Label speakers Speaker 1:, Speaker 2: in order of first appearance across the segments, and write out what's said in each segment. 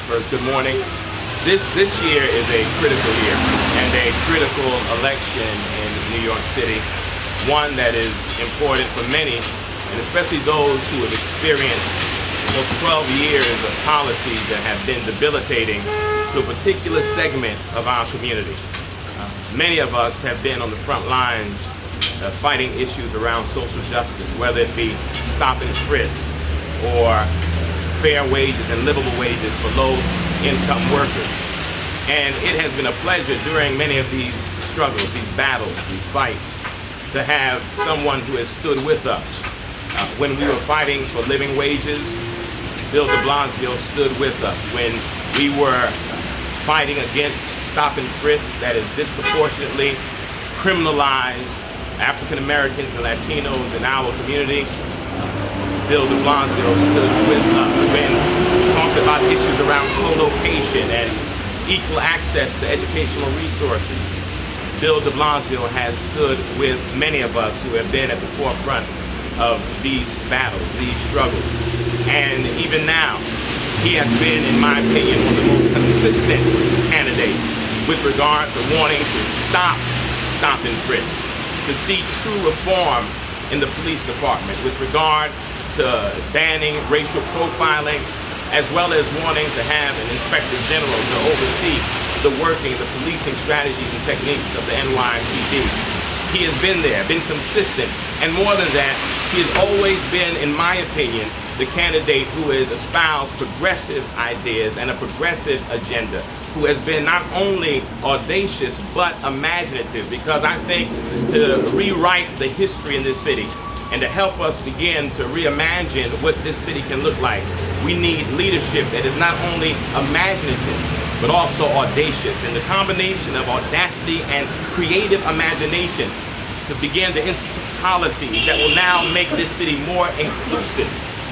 Speaker 1: First, good morning. This year is a critical year and a critical election in New York City, one that is important for many, and especially those who have experienced those 12 years of policies that have been debilitating to a particular segment of our community. Many of us have been on the front lines fighting issues around social justice, whether it be stop and frisk or fair wages and livable wages for low-income workers. And it has been a pleasure during many of these struggles, these battles, these fights, to have someone who has stood with us. When we were fighting for living wages, Bill de Blasio stood with us. When we were fighting against stop and frisk that has disproportionately criminalized African Americans and Latinos in our community, Bill de Blasio stood with us. When we talked about issues around co-location and equal access to educational resources, Bill de Blasio has stood with many of us who have been at the forefront of these battles, these struggles. And even now, he has been, in my opinion, one of the most consistent candidates with regard to wanting to stop and frisk, to see true reform in the police department with regard to banning racial profiling, as well as wanting to have an inspector general to oversee the working, the policing strategies and techniques of the NYPD. He has been there, been consistent, and more than that, he has always been, in my opinion, the candidate who has espoused progressive ideas and a progressive agenda, who has been not only audacious but imaginative, because I think to rewrite the history in this city and to help us begin to reimagine what this city can look like, we need leadership that is not only imaginative but also audacious. And the combination of audacity and creative imagination to begin to institute policies that will now make this city more inclusive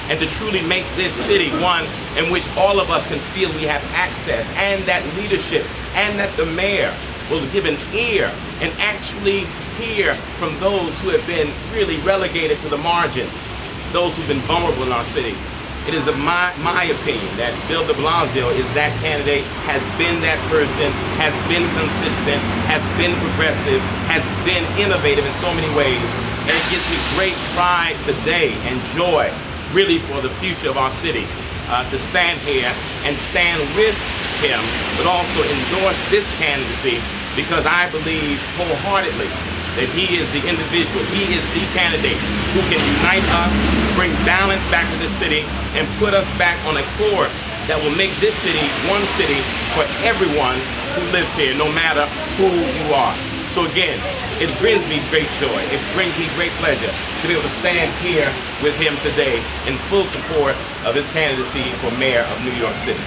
Speaker 1: and to truly make this city one in which all of us can feel we have access, and that leadership and that the mayor will give an ear and actually hear from those who have been really relegated to the margins, those who've been vulnerable in our city. It is of my opinion that Bill de Blasio is that candidate, has been that person, has been consistent, has been progressive, has been innovative in so many ways. And it gives me great pride today and joy, really, for the future of our city, to stand here and stand with him, but also endorse this candidacy, because I believe wholeheartedly that he is the individual, he is the candidate who can unite us, bring balance back to this city, and put us back on a course that will make this city one city for everyone who lives here, no matter who you are. So again, it brings me great joy, it brings me great pleasure to be able to stand here with him today in full support of his candidacy for mayor of New York City.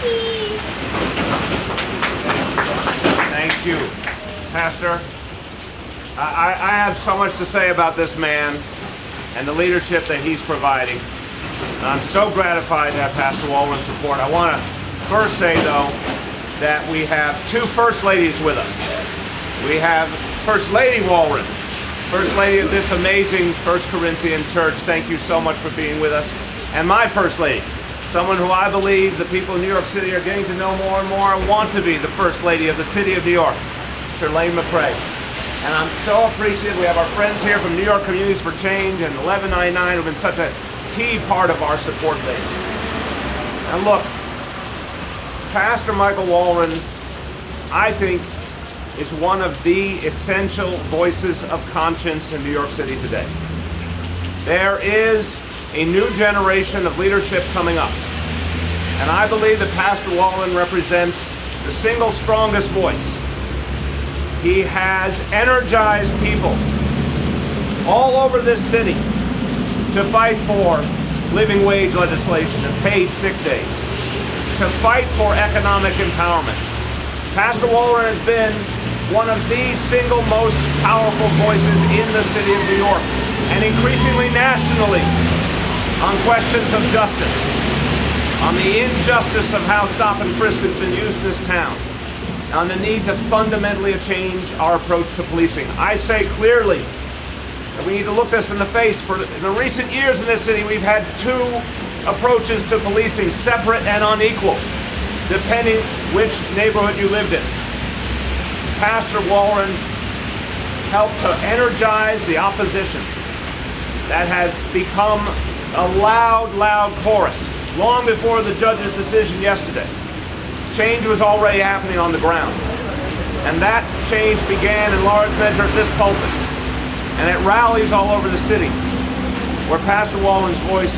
Speaker 2: Thank you, Pastor. I have so much to say about this man and the leadership that he's providing. I'm so gratified to have Pastor Walrond's support. I want to first say, though, that we have two First Ladies with us. We have First Lady Walrond, First Lady of this amazing First Corinthian Church. Thank you so much for being with us. And my First Lady, someone who I believe the people of New York City are getting to know more and more and want to be the First Lady of the City of New York, Shirlane McCray. And I'm so appreciative. We have our friends here from New York Communities for Change and 1199 who've been such a key part of our support base. And look, Pastor Michael Walrond, I think, is one of the essential voices of conscience in New York City today. There is a new generation of leadership coming up. And I believe that Pastor Walrond represents the single strongest voice. He has energized people all over this city to fight for living wage legislation and paid sick days, to fight for economic empowerment. Pastor Walrond has been one of the single most powerful voices in the city of New York, and increasingly nationally, on questions of justice, on the injustice of how stop and frisk has been used in this town, on the need to fundamentally change our approach to policing. I say clearly that we need to look this in the face. For in the recent years in this city, we've had two approaches to policing, separate and unequal. depending which neighborhood you lived in. Pastor Walrond helped to energize the opposition that has become a loud, loud chorus long before the judge's decision yesterday. Change was already happening on the ground. And that change began in large measure at this pulpit. And it rallies all over the city, where Pastor Walrond's voice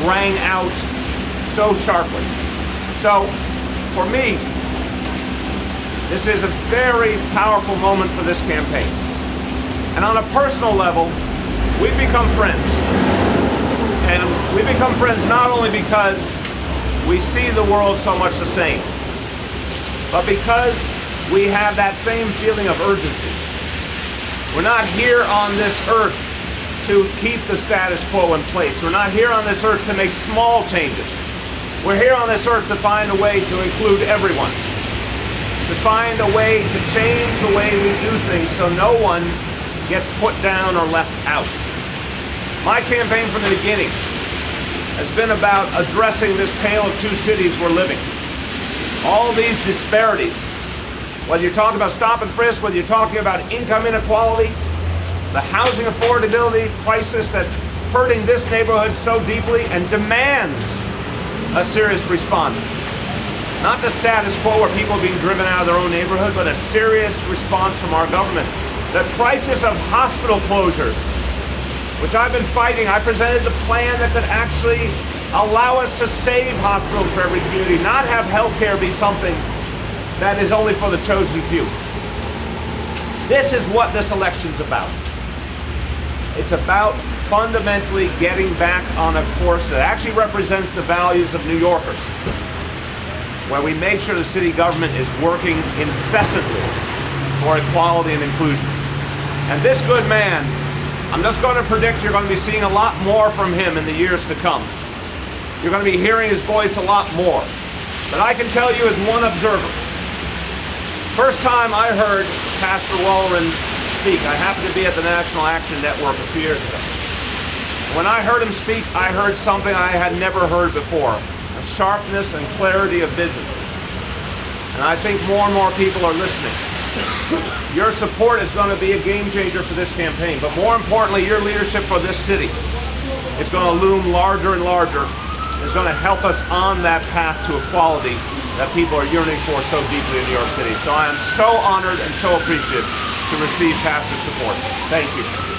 Speaker 2: rang out so sharply. So, for me, this is a very powerful moment for this campaign. And on a personal level, we've become friends. And we become friends not only because we see the world so much the same, but because we have that same feeling of urgency. We're not here on this earth to keep the status quo in place. We're not here on this earth to make small changes. We're here on this earth to find a way to include everyone, to find a way to change the way we do things so no one gets put down or left out. My campaign from the beginning has been about addressing this tale of two cities we're living. All these disparities, whether you're talking about stop and frisk, whether you're talking about income inequality, the housing affordability crisis that's hurting this neighborhood so deeply and demands a serious response. Not the status quo where people are being driven out of their own neighborhood, but a serious response from our government. The crisis of hospital closures, which I've been fighting. I presented the plan that could actually allow us to save hospitals for every community, not have healthcare be something that is only for the chosen few. This is what this election's about. It's about fundamentally getting back on a course that actually represents the values of New Yorkers, where we make sure the city government is working incessantly for equality and inclusion. And this good man, I'm just going to predict you're going to be seeing a lot more from him in the years to come. You're going to be hearing his voice a lot more. But I can tell you as one observer, first time I heard Pastor Walrond speak, I happened to be at the National Action Network a few years ago. When I heard him speak, I heard something I had never heard before, a sharpness and clarity of vision. And I think more and more people are listening. Your support is going to be a game changer for this campaign, but more importantly, your leadership for this city is going to loom larger and larger. It's going to help us on that path to equality that people are yearning for so deeply in New York City. So I am so honored and so appreciative to receive Pastor's support. Thank you.